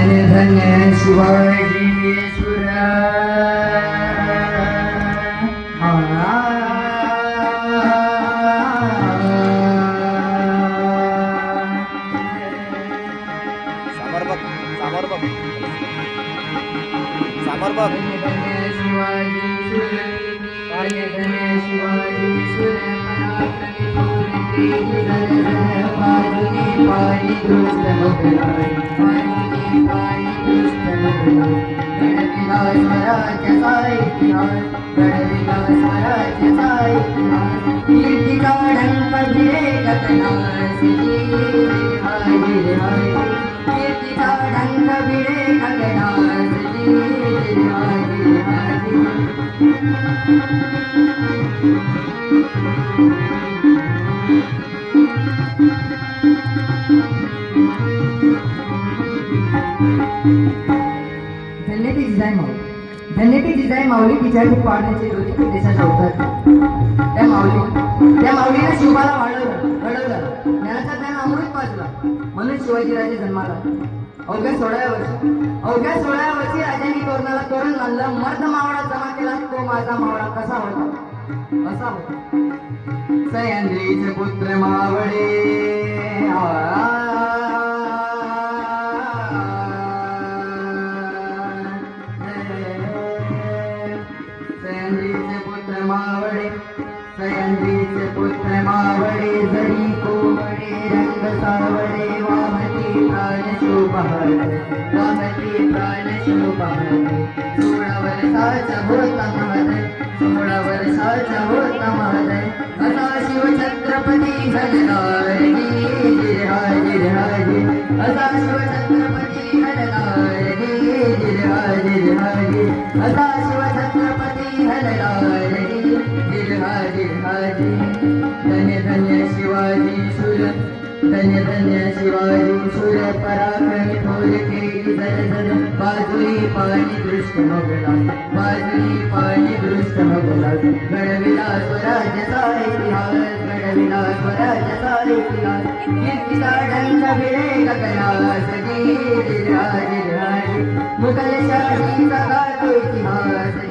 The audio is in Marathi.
धन्य धन्य शिवाजीश्वरा समर्पक समर्पक समर्पक धन्यते जिजाई माऊली तिच्याची पाडण्याची ज्योती देशाच्या अवतार त्या माऊलीने शिवबाला घडवलं ज्ञानाचा ज्ञान अमृत पाजला म्हणून शिवाजी राजे जन्माला अवघ्या 16व्या वर्षी राजांनी तोरणाला तोरण बांधलं मर्द मावळा जमा केला तो माझा मावळा कसा होता सह्याद्रीचे पुत्र मावळे सह्याद्रीचे पुत्र मावळे जरी कोवळे रंग सावळे वाहती प्राण शोभाळे 16 वर्षाचा होता महादय असा शिव छत्रपती घडलाय असा शिव छत्रपती घडलाय असा शिव छत्रपती घडलाय धन्य धन्य शिवाजी सुर धन्य धन्य शिवाजी सुर पराक्रमी थोर केली जर बाजूली पाणी दृष्ट मोगला घडविला स्वराज्याचा इतिहास कीर्तीचा डंक भिडे गगनास मुघलशाहीचा गातो इतिहास